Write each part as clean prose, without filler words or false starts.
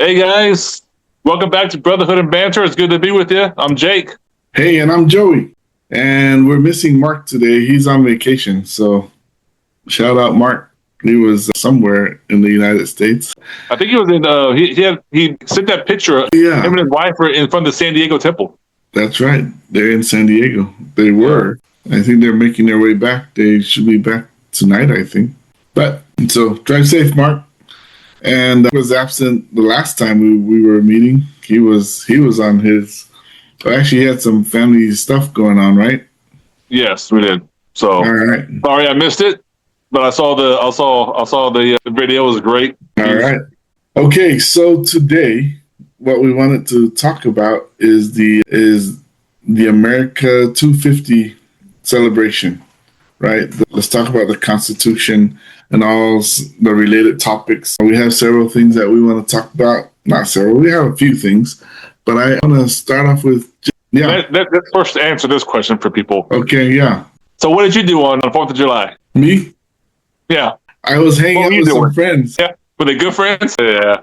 Hey guys, welcome back to Brotherhood and Banter. It's good to be with you. I'm Jake. Hey, and I'm Joey. And we're missing Marc today. He's on vacation. So shout out Marc. He was somewhere in the United States. I think he was in. He sent that picture of Yeah, him and his wife were in front of the San Diego Temple. that's right. They're in San Diego. They were. I think they're making their way back. They should be back tonight, I think. But so drive safe, Marc. And he was absent the last time we were meeting. He was on his. Well, actually, he had some family stuff going on, right? Yes, we did. So All right. sorry I missed it, but I saw the video. It was great. All right. Okay, so today what we wanted to talk about is the America 250 celebration, right? Let's talk about the Constitution and all the related topics. We have several things that we want to talk about. Not several. We have a few things, but I want to start off with Let's first answer this question for people. Okay, yeah. So what did you do on 4th of July? Me? Yeah. I was hanging out with some friends. Yeah. Were they good friends? Yeah.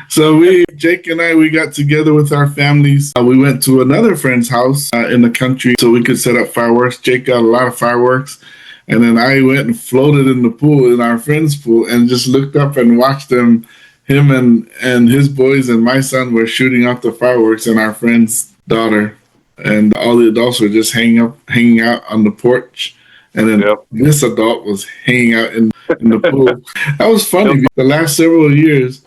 So Jake and I, we got together with our families. We went to another friend's house in the country so we could set up fireworks. Jake got a lot of fireworks. And then I went and floated in the pool, in our friend's pool, and just looked up and watched him and his boys and my son were shooting off the fireworks and our friend's daughter. And all the adults were just hanging out on the porch. And then This adult was hanging out in the pool. That was funny. The last several years,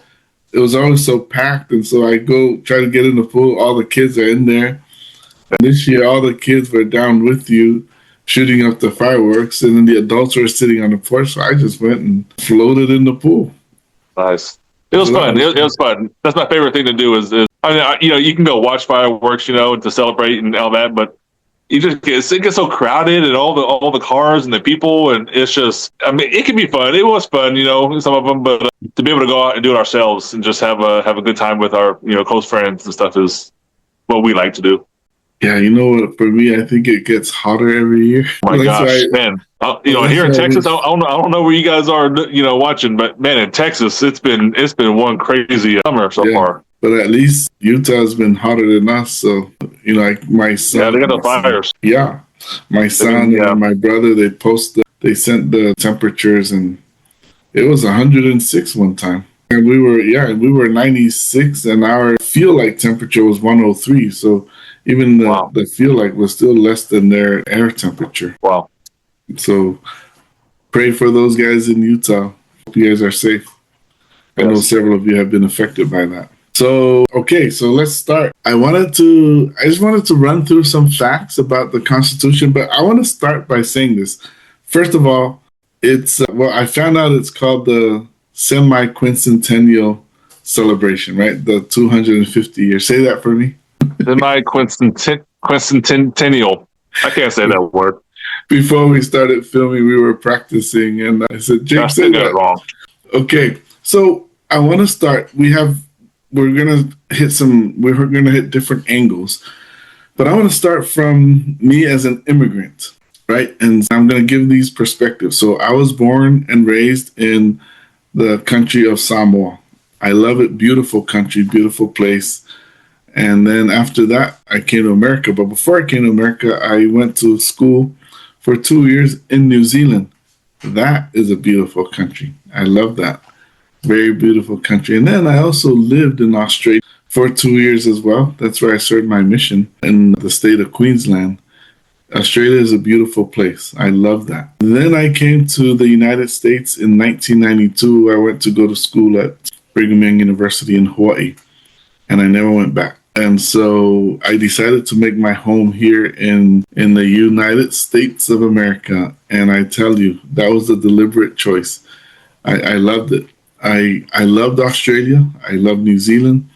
it was always so packed. And so I go try to get in the pool. All the kids are in there. And this year, all the kids were down with you shooting up the fireworks. And then the adults were sitting on the porch. So I just went and floated in the pool. Nice. It was fun. It was fun. That's my favorite thing to do is you can go watch fireworks, to celebrate and all that, but it gets so crowded and all the cars and the people, and it's just, it can be fun. It was fun, some of them, but to be able to go out and do it ourselves and just have a good time with our, close friends and stuff is what we like to do. Yeah, you know what? For me, I think it gets hotter every year. Oh my gosh, man! Here in Texas, I don't know where you guys are, watching, but man, in Texas, it's been one crazy summer so far. But at least Utah's been hotter than us, so like my son. Yeah, they got the fires. Yeah, my son and my brother, they sent the temperatures, and it was 106 one time, and we were 96, and our feel like temperature was 103. So even the feel like was still less than their air temperature. Wow. So pray for those guys in Utah. Hope you guys are safe. I know several of you have been affected by that. So, okay, so let's start. I just wanted to run through some facts about the Constitution, but I want to start by saying this. First of all, I found out it's called the semi-quincentennial celebration, right? The 250 years. Say that for me. Semi-quincentennial. I can't say that word. Before we started filming, we were practicing, and I said, Jake, say that wrong. Okay, so I want to start. We're gonna hit different angles, but I want to start from me as an immigrant, right? And I'm gonna give these perspectives. So I was born and raised in the country of Samoa. I love it. Beautiful country, beautiful place. And then after that, I came to America. But before I came to America, I went to school for 2 years in New Zealand. That is a beautiful country. I love that. Very beautiful country. And then I also lived in Australia for 2 years as well. That's where I served my mission in the state of Queensland. Australia is a beautiful place. I love that. Then I came to the United States in 1992. I went to go to school at Brigham Young University in Hawaii, and I never went back. And so I decided to make my home here in the United States of America. And I tell you, that was a deliberate choice. I loved it. I loved Australia. I love New Zealand.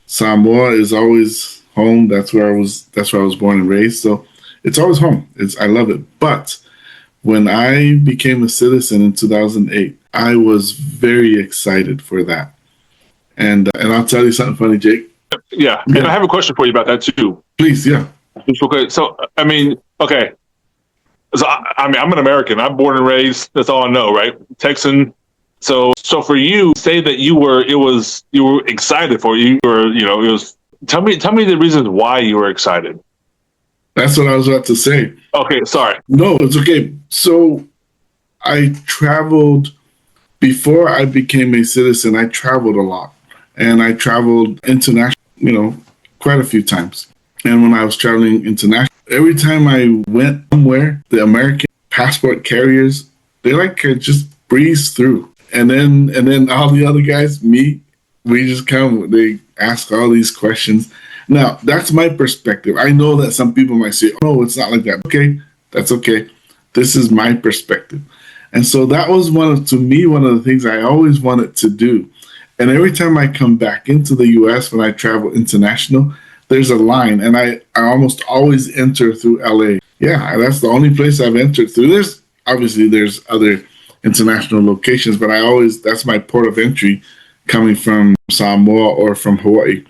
Samoa is always home. That's where I was born and raised. So it's always home. I love it. But when I became a citizen in 2008, I was very excited for that. And I'll tell you something funny, Jake. Yeah, and I have a question for you about that too. Please, yeah. Okay, so okay. So I'm an American. I'm born and raised. That's all I know, right? Texan, So for you, say that you were excited for you. You were, it was. Tell me the reasons why you were excited. That's what I was about to say. Okay, sorry. No, it's okay. So I traveled before I became a citizen. I traveled a lot, and I traveled international, quite a few times. And when I was traveling international, every time I went somewhere, the American passport carriers, they just breeze through. And then all the other guys, we just come, they ask all these questions. Now, that's my perspective. I know that some people might say, oh, it's not like that. Okay, that's okay. This is my perspective. And so that was one of the things I always wanted to do. And every time I come back into the US when I travel international, there's a line, and I almost always enter through LA. Yeah, that's the only place I've entered through. There's other international locations, but that's my port of entry coming from Samoa or from Hawaii.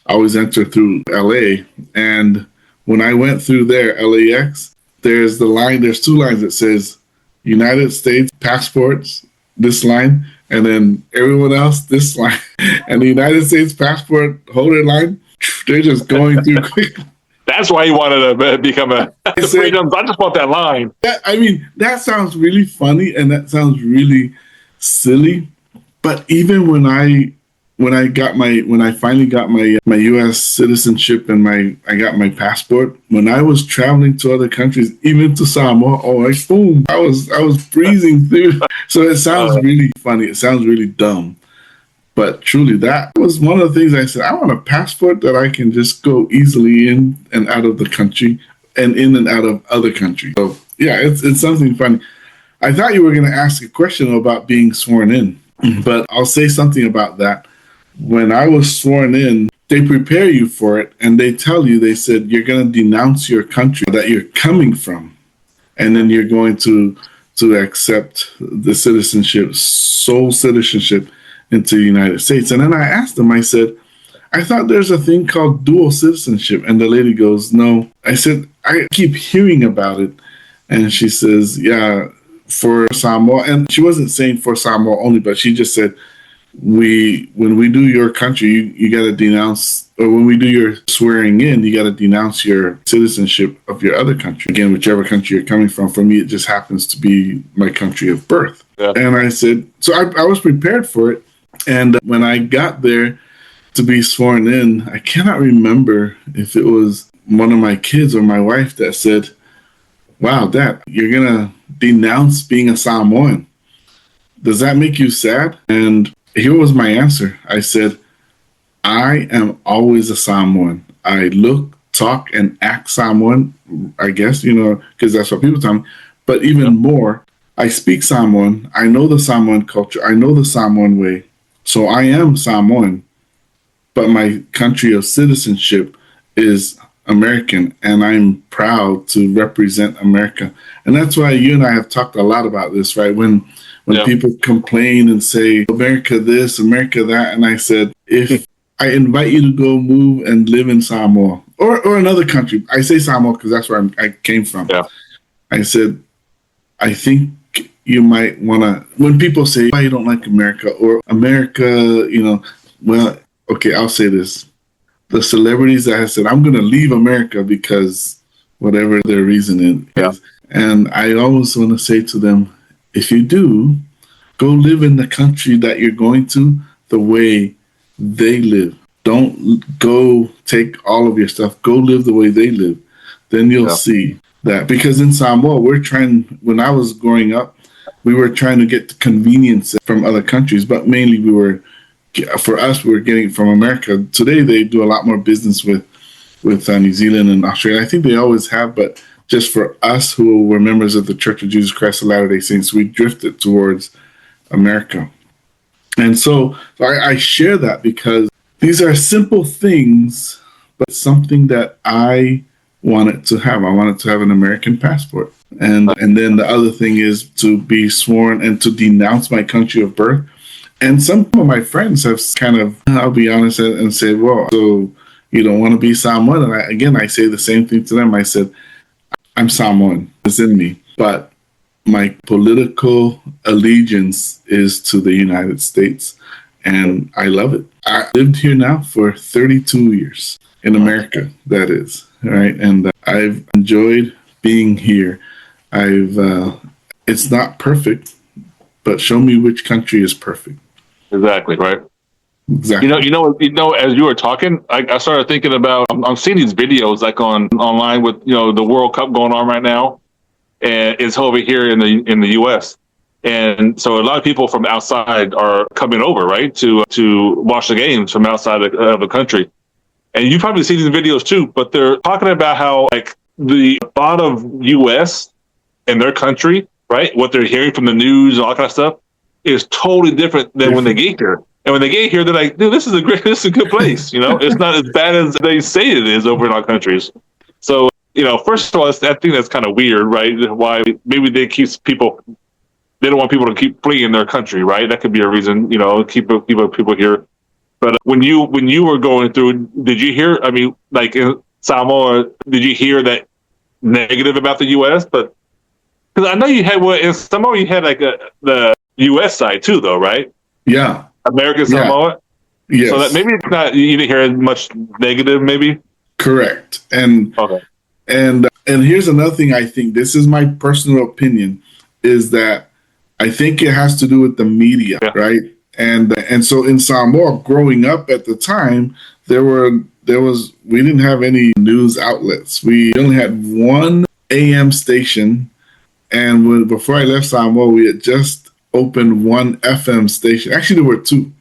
I always enter through LA. And when I went through there, LAX, there's two lines that says United States passports, this line, and then everyone else, this line. And the United States passport holder line, they're just going through quickly. That's why you wanted to become a freedom. I just want that line. That sounds really funny and that sounds really silly. But even when I finally got my U.S. citizenship and I got my passport, when I was traveling to other countries, even to Samoa, boom, I was breezing through. So it sounds really funny. It sounds really dumb. But truly, that was one of the things I said. I want a passport that I can just go easily in and out of the country and in and out of other countries. So yeah, it's something funny. I thought you were going to ask a question about being sworn in, but I'll say something about that. When I was sworn in, they prepare you for it, and they said, you're going to denounce your country that you're coming from, and then you're going to accept the sole citizenship into the United States. And then I asked them, I said, I thought there's a thing called dual citizenship. And the lady goes, no. I said, I keep hearing about it. And she says, yeah, for Samoa. And she wasn't saying for Samoa only, but she just said, when we do your country, you got to denounce, or when we do your swearing in, you got to denounce your citizenship of your other country. Again, whichever country you're coming from. For me, it just happens to be my country of birth. Yeah. And I said, so I was prepared for it. And when I got there to be sworn in, I cannot remember if it was one of my kids or my wife that said, wow, Dad, you're going to denounce being a Samoan. Does that make you sad? And here was my answer. I said, I am always a Samoan. I look, talk, and act Samoan, I guess, because that's what people tell me. But even more, I speak Samoan. I know the Samoan culture. I know the Samoan way. So I am Samoan, but my country of citizenship is American, and I'm proud to represent America. And that's why you and I have talked a lot about this, right? When people complain and say, America this, America that, and I said, if I invite you to go move and live in Samoa or another country, I say Samoa because that's where I came from. Yeah. I said, I think you might want to, when people say, why you don't like America or America, well, okay, I'll say this. The celebrities that have said, I'm going to leave America because whatever their reason is. Yeah. And I always want to say to them, if you do, go live in the country that you're going to the way they live. Don't go take all of your stuff. Go live the way they live. Then you'll see that. Because in Samoa, when I was growing up, we were trying to get the convenience from other countries, but mainly we were getting it from America. Today, they do a lot more business with New Zealand and Australia. I think they always have, but just for us who were members of the Church of Jesus Christ of Latter-day Saints, we drifted towards America. And so I share that because these are simple things, but something that I wanted to have. I wanted to have an American passport. And then the other thing is to be sworn and to denounce my country of birth. And some of my friends have kind of, I'll be honest, and said, well, so you don't want to be Samoan? And I say the same thing to them. I said, I'm Samoan. It's in me. But my political allegiance is to the United States, and I love it. I lived here now for 32 years in America, that is, right? And I've enjoyed being here. It's not perfect, but show me which country is perfect. Exactly, right. Exactly. As you were talking, I started thinking about, I'm seeing these videos like online with, the World Cup going on right now, and it's over here in the U.S. And so a lot of people from outside are coming over, right, to watch the games from outside of the country. And you probably see these videos too, but they're talking about how like the thought of U.S. and their country, right, what they're hearing from the news and all that kind of stuff is totally different than when they get here. And when they get here, they're like, dude, this is a good place. It's not as bad as they say it is over in our countries. So, first of all, I think that's kind of weird, right? Why maybe they don't want people to keep fleeing their country, right? That could be a reason, keep people here. But when you were going through, did you hear, I mean, like in Samoa, did you hear that negative about the U.S.? But because I know you had, in Samoa, you had like the U.S. side too, though, right? Yeah. American Samoa? Yes. So that maybe it's not, you didn't hear as much negative, maybe? Correct. And okay. And here's another thing. I think this is my personal opinion, is that I think it has to do with the media, right? And so in Samoa, growing up at the time, we didn't have any news outlets. We only had one AM station, and before I left Samoa, we had just opened one FM station. Actually, there were two.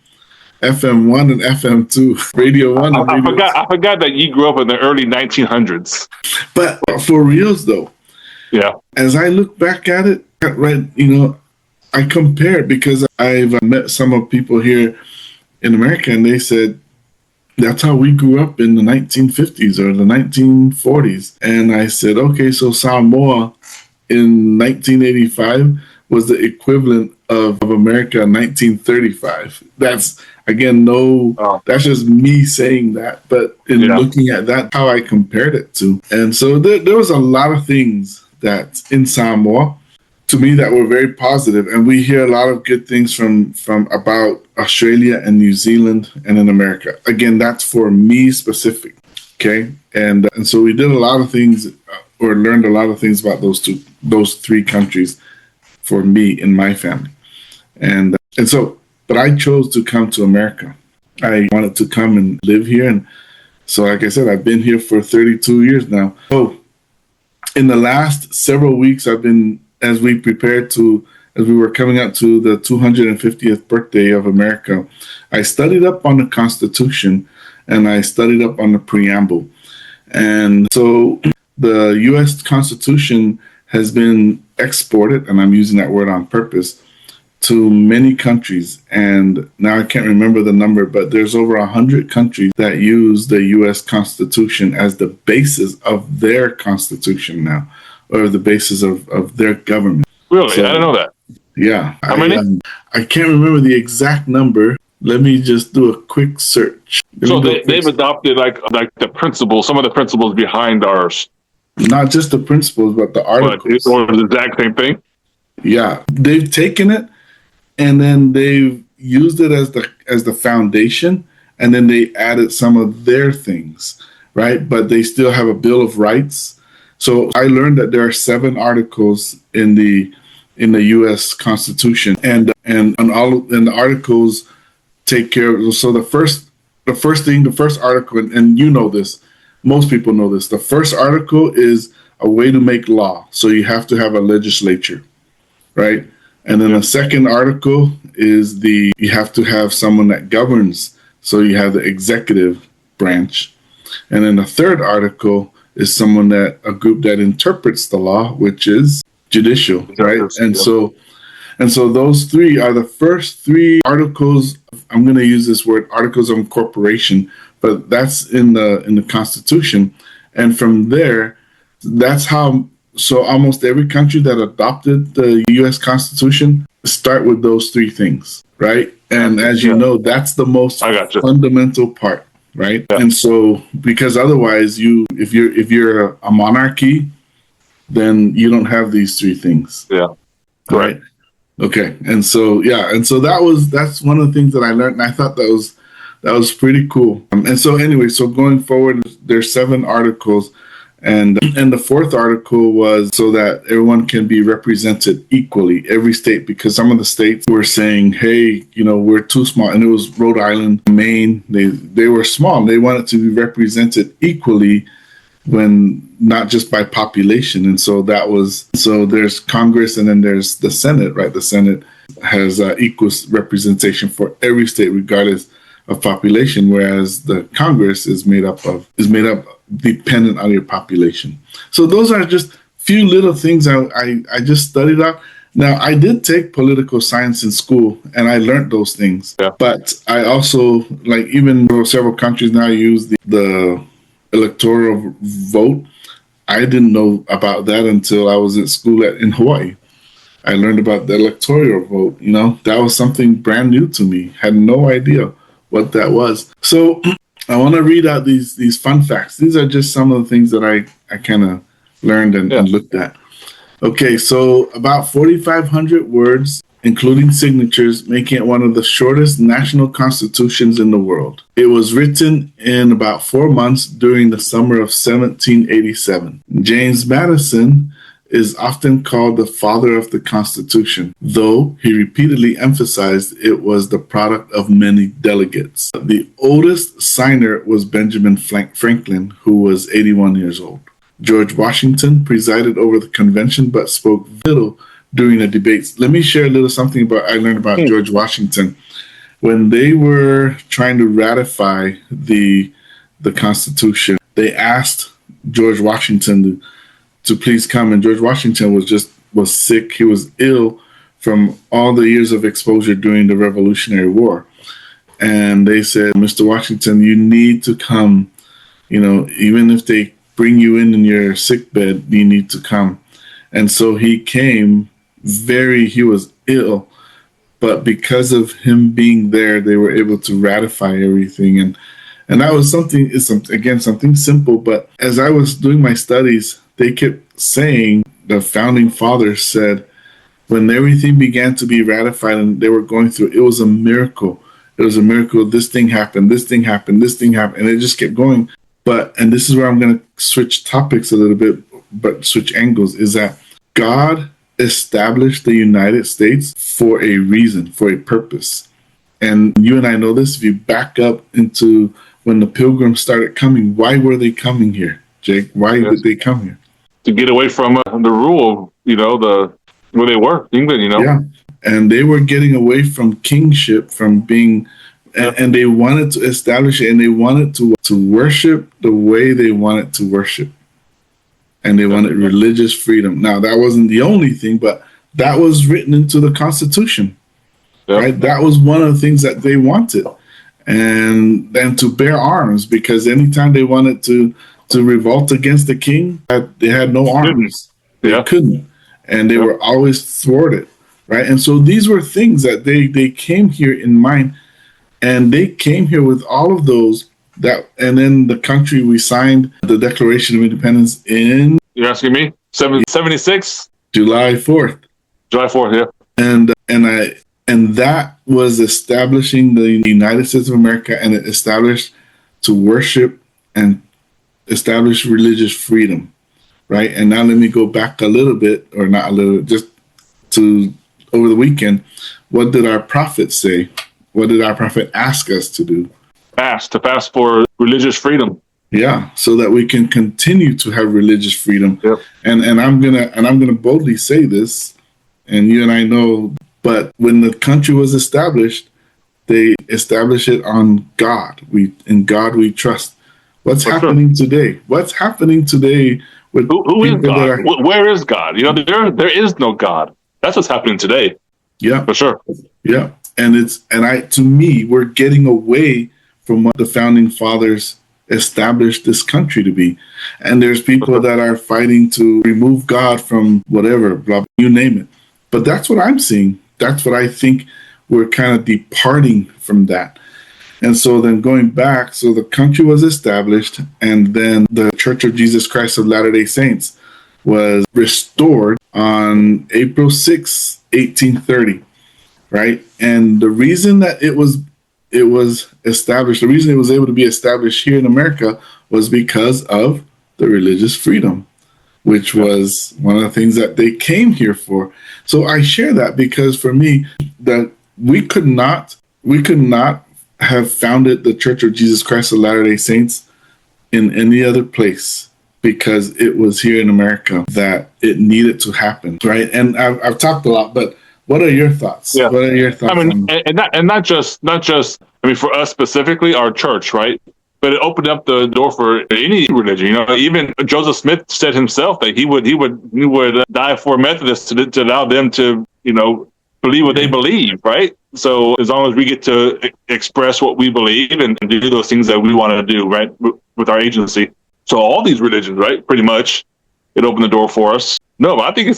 FM 1 and FM 2, Radio 1 and Radio 2. I forgot that you grew up in the early 1900s. But for reals, though, as I look back at it, right, I compare it because I've met some of people here in America, and they said, that's how we grew up in the 1950s or the 1940s. And I said, okay, so Samoa in 1985 was the equivalent of America in 1935. That's, again, that's just me saying that. But in looking at that, how I compared it to. And so there was a lot of things that in Samoa, to me, that were very positive. And we hear a lot of good things from about Australia and New Zealand and in America. Again, that's for me specific. Okay. And so we did a lot of things or learned a lot of things about those three countries for me in my family. And so, but I chose to come to America. I wanted to come and live here. And so, like I said, I've been here for 32 years now. So in the last several weeks, I've been, as we were coming up to the 250th birthday of America, I studied up on the Constitution and I studied up on the Preamble. And so the U.S. Constitution has been exported, and I'm using that word on purpose, to many countries. And now I can't remember the number, but there's over 100 countries that use the U.S. Constitution as the basis of their constitution now, or the basis of their government. Really? So, I didn't know that. Yeah. How many? I can't remember the exact number. Let me just do a quick search. So they've adopted like the principles, some of the principles behind ours. Not just the principles, but the articles. Or the exact same thing? Yeah. They've taken it and then they've used it as the foundation, and then they added some of their things, right? But they still have a Bill of Rights. So I learned that there are 7 articles in the U.S. Constitution, and the articles take care of. So the first article, and you know this, most people know this. The first article is a way to make law. So you have to have a legislature, right? And then the second article is you have to have someone that governs. So you have the executive branch. And then the third article is a group that interprets the law, which is judicial, right? And so those 3 are the first 3 articles. I'm going to use this word, articles of incorporation, but that's in the Constitution. And from there, that's how. So almost every country that adopted the U.S. Constitution start with those 3 things, right? And as you know, that's the most fundamental part, right? Yeah. And so, because otherwise, if you're a monarchy, then you don't have these 3 things. Yeah. Correct. Right. Okay. And so, that's one of the things that I learned. And I thought that was pretty cool. And so anyway, so going forward, there's 7 articles. And the fourth article was so that everyone can be represented equally, every state, because some of the states were saying, hey, we're too small. And it was Rhode Island, Maine. They were small. They wanted to be represented equally when not just by population. And so there's Congress and then there's the Senate, right? The Senate has equal representation for every state, regardless of population, whereas the Congress is made up dependent on your population. So those are just few little things I just studied out. Now, I did take political science in school, and I learned those things. Yeah. But I also, even though several countries now use the electoral vote, I didn't know about that until I was at school in Hawaii. I learned about the electoral vote. That was something brand new to me. Had no idea what that was. So I want to read out these fun facts. These are just some of the things that I kind of learned and looked at. Okay, so about 4,500 words, including signatures, making it one of the shortest national constitutions in the world. It was written in about 4 months during the summer of 1787. James Madison is often called the father of the Constitution, though he repeatedly emphasized it was the product of many delegates. The oldest signer was Benjamin Franklin, who was 81 years old. George Washington presided over the convention but spoke little during the debates. Let me share a little something I learned about George Washington. When they were trying to ratify the Constitution, they asked George Washington to please come, and George Washington was sick. He was ill from all the years of exposure during the Revolutionary War. And they said, Mr. Washington, you need to come. Even if they bring you in your sick bed, you need to come. And so he came. He was ill, but because of him being there, they were able to ratify everything. And that was something simple. But as I was doing my studies, they kept saying, the founding fathers said, when everything began to be ratified and they were going through, it was a miracle. It was a miracle. This thing happened, this thing happened, this thing happened. And it just kept going. And this is where I'm going to switch topics a little bit, but switch angles, is that God established the United States for a reason, for a purpose. And you and I know this. If you back up into when the Pilgrims started coming, why were they coming here, Jake? Why did they come here? To get away from the rule, where they were, England, Yeah. And they were getting away from kingship, from being, and they wanted to establish it, and they wanted to worship the way they wanted to worship. And they wanted religious freedom. Now, that wasn't the only thing, but that was written into the Constitution, right? That was one of the things that they wanted. And then to bear arms, because anytime they wanted to revolt against the king, they had no arms. They couldn't. And they were always thwarted, right? And so these were things that they came here in mind. And they came here with all of those. And then the country, we signed the Declaration of Independence in... You're asking me? 76? July 4th. July 4th, yeah. And that was establishing the United States of America, and it established to worship and establish religious freedom, right? And now let me go back a little bit, or not a little, just to over the weekend. What did our prophet say? What did our prophet ask us to do? To pass for religious freedom. Yeah, so that we can continue to have religious freedom. Yep. And I'm gonna boldly say this, and you and I know, but when the country was established, they established it on God. In God we trust. What's happening today? What's happening today with who is God? Where is God? There is no God. That's what's happening today. Yeah, for sure. Yeah, to me, we're getting away from what the founding fathers established this country to be. And there's people that are fighting to remove God from whatever, blah, you name it. But that's what I'm seeing. That's what I think we're kind of departing from that. And so then going back, so the country was established, and then the Church of Jesus Christ of Latter-day Saints was restored on April 6, 1830, right? And the reason that it was established, the reason it was able to be established here in America was because of the religious freedom, which was one of the things that they came here for. So I share that because for me, that we could not have founded the Church of Jesus Christ of Latter-day Saints in any other place, because it was here in America that it needed to happen, right? And I've talked a lot, but what are your thoughts? Yeah. What are your thoughts? I mean, and not just. I mean, for us specifically, our church, right? But it opened up the door for any religion. You know, even Joseph Smith said himself that he would die for Methodists to allow them to, you know, believe what they believe, right? So as long as we get to express what we believe and do those things that we want to do, right, with our agency. So all these religions, right, pretty much, it opened the door for us. No, I think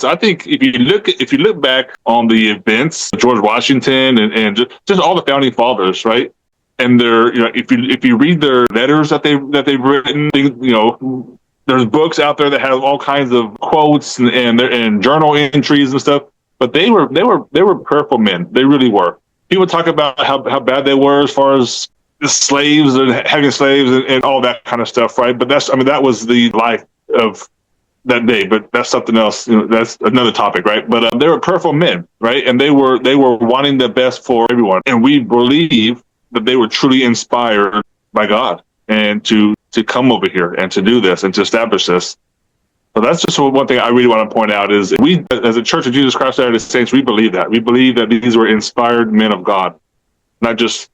if you look back on the events, George Washington and just all the founding fathers, right, and their, you know, if you read their letters that they've written, you know, there's books out there that have all kinds of quotes and journal entries and stuff. But they were prayerful men. They really were. People talk about how bad they were as far as the slaves and having slaves and all that kind of stuff, right? But that was the life of that day. But that's something else. You know, that's another topic, right? But they were prayerful men, right? And they were wanting the best for everyone. And we believe that they were truly inspired by God and to come over here and to do this and to establish this. So that's just one thing I really want to point out is we, as a Church of Jesus Christ of Latter-day Saints, we believe that. We believe that these were inspired men of God, not just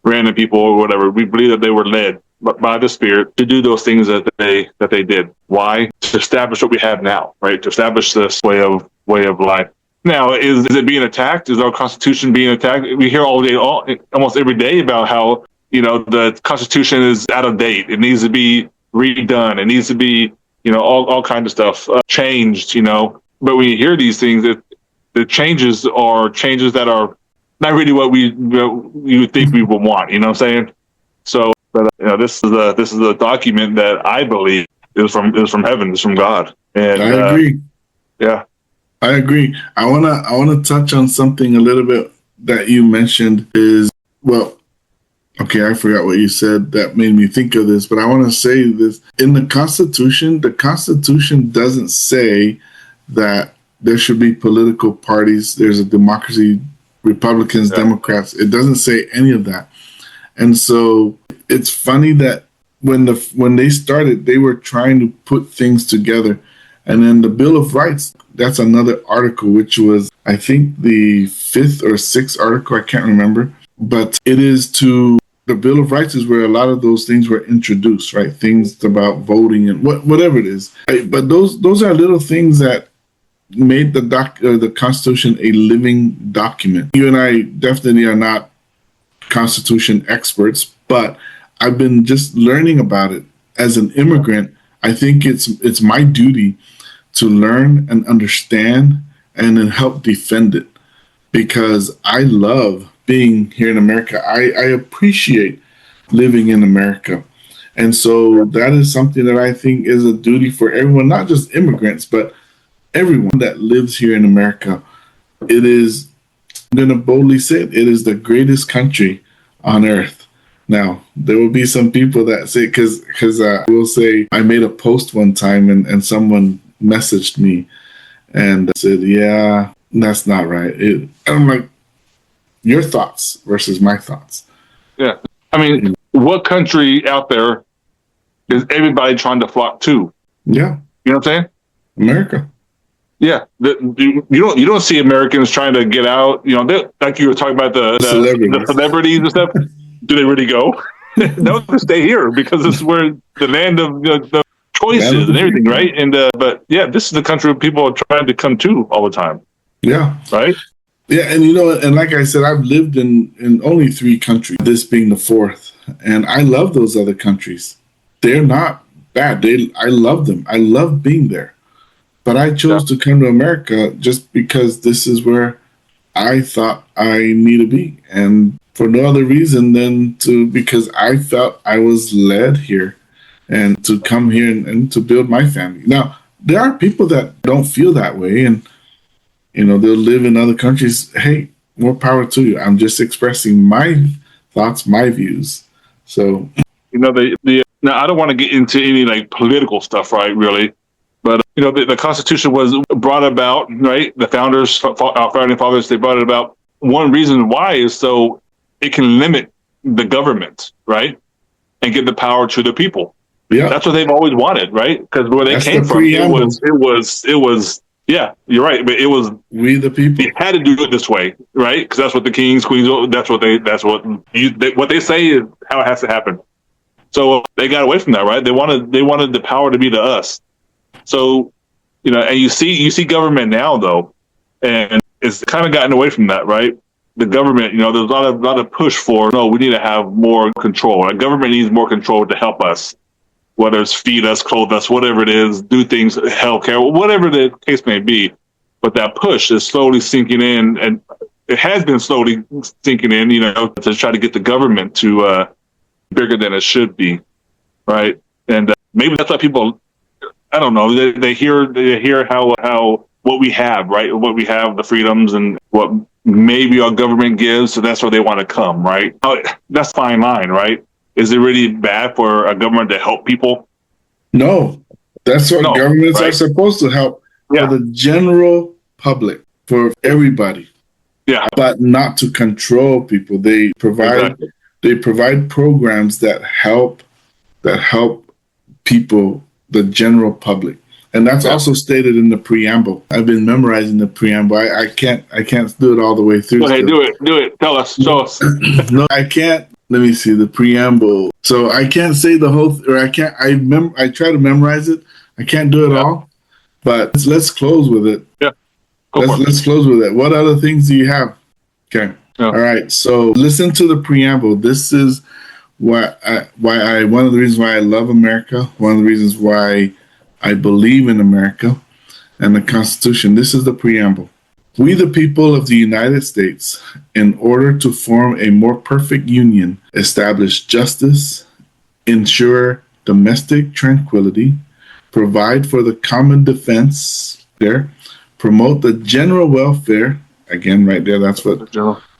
random people or whatever. We believe that they were led by the Spirit to do those things that they did. Why? To establish what we have now, right? To establish this way of life. Now, is it being attacked? Is our Constitution being attacked? We hear almost every day about how, you know, the Constitution is out of date. It needs to be redone. It needs to be, you know, all kinds of stuff changed, you know. But when you hear these things, the changes are changes that are not really what you would think we would want. You know what I'm saying? So, but you know, this is a document that I believe is from heaven, is from God. And I agree. Yeah, I agree. I wanna touch on something a little bit that you mentioned. Is, well, okay, I forgot what you said that made me think of this, but I want to say this. In the Constitution doesn't say that there should be political parties. There's a democracy, Republicans, Democrats. It doesn't say any of that. And so it's funny that when they started, they were trying to put things together. And then the Bill of Rights, that's another article, which was, I think, the 5th or 6th article, I can't remember. But it is the Bill of Rights is where a lot of those things were introduced, right? Things about voting and whatever it is. But those are little things that made the Constitution a living document. You and I definitely are not Constitution experts, but I've been just learning about it. As an immigrant, I think it's my duty to learn and understand and then help defend it, because I love being here in America. I appreciate living in America. And so that is something that I think is a duty for everyone, not just immigrants, but everyone that lives here in America. It is, I'm going to boldly say it is the greatest country on earth. Now, there will be some people that say, because I will say, I made a post one time and someone messaged me and said, yeah, that's not right. And I'm like, your thoughts versus my thoughts. Yeah. I mean, what country out there is everybody trying to flock to? Yeah. You know what I'm saying? America. Yeah. You don't see Americans trying to get out. You know, like you were talking about the celebrities and stuff. Do they really go? No, they stay here because this is where the land of the choices and everything, right? And but yeah, this is the country people are trying to come to all the time. Yeah. Right. Yeah, and and like I said, I've lived in only 3 countries, this being the 4th, and I love those other countries. They're not bad. I love them. I love being there. But I chose to come to America just because this is where I thought I need to be, and for no other reason than because I felt I was led here and to come here and to build my family. Now, there are people that don't feel that way, and they'll live in other countries. Hey, more power to you. I'm just expressing my thoughts, my views. So, now I don't want to get into any like political stuff, right? Really, but the Constitution was brought about, right? The founders, our founding fathers, they brought it about. One reason why is so it can limit the government, right, and give the power to the people. yeah, That's what they've always wanted, right? Because where they that's came the from, preamble. it was. Yeah, you're right, but it was We the people. they had to do it this way, right? Because that's what the kings, queens, what they say is how it has to happen. So they got away from that, right? They wanted the power to be to us. So, and you see government now though, and it's kind of gotten away from that, right? The government, there's a lot of push for no, we need to have more control. Our government needs more control to help us, whether it's feed us, clothe us, whatever it is, do things, healthcare, whatever the case may be. But that push is slowly sinking in, and it has been slowly sinking in, to try to get the government to bigger than it should be, right? And maybe that's why people, I don't know, they hear how what we have, right? What we have, the freedoms, and what maybe our government gives, so that's where they want to come, right? That's a fine line, right? Is it really bad for a government to help people? No, that's what governments are supposed to help for the general public, for everybody. Yeah, but not to control people. They provide programs that help people, the general public. And that's also stated in the preamble. I've been memorizing the preamble. I can't do it all the way through. Go ahead, do it. Tell us, show us. No, I can't. Let me see the preamble. So I can't say the whole, or I can't. I try to memorize it. I can't do it all. But let's close with it. Yeah. Let's close with it. What other things do you have? Okay. Yeah. All right. So listen to the preamble. This is why one of the reasons why I love America. One of the reasons why I believe in America and the Constitution. This is the preamble. We, the people of the United States, in order to form a more perfect union, establish justice, ensure domestic tranquility, provide for the common defense promote the general welfare, again, right there, that's what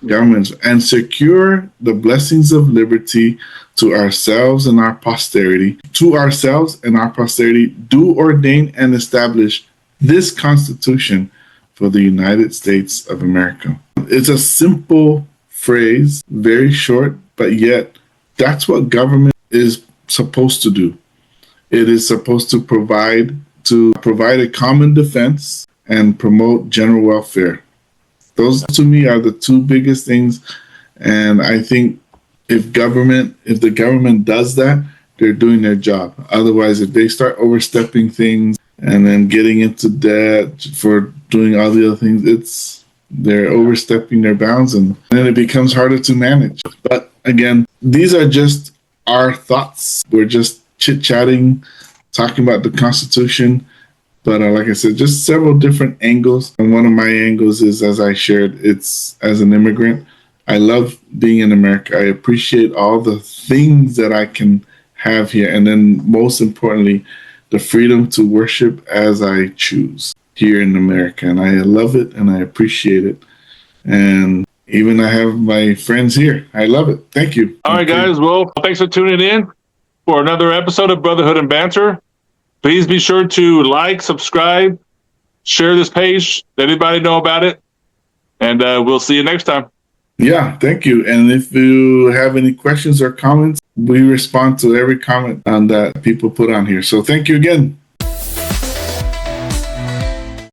governments, and secure the blessings of liberty to ourselves and our posterity. To ourselves and our posterity, do ordain and establish this Constitution for the United States of America. It's a simple phrase, very short, but yet that's what government is supposed to do. It is supposed to provide a common defense and promote general welfare. Those to me are the two biggest things. And I think if the government does that, they're doing their job. Otherwise, if they start overstepping things and then getting into debt for doing all the other things, they're overstepping their bounds, and then it becomes harder to manage. But again, these are just our thoughts. We're just chit-chatting, talking about the Constitution. But like I said, just several different angles. And one of my angles is, as I shared, it's as an immigrant. I love being in America. I appreciate all the things that I can have here. And then most importantly, the freedom to worship as I choose here in America. And I love it and I appreciate it. And even I have my friends here. I love it. Thank you. All right, guys. Well, thanks for tuning in for another episode of Brotherhood and Banter. Please be sure to like, subscribe, share this page, let everybody know about it. And we'll see you next time. Yeah, thank you. And if you have any questions or comments, we respond to every comment that people put on here. So thank you again.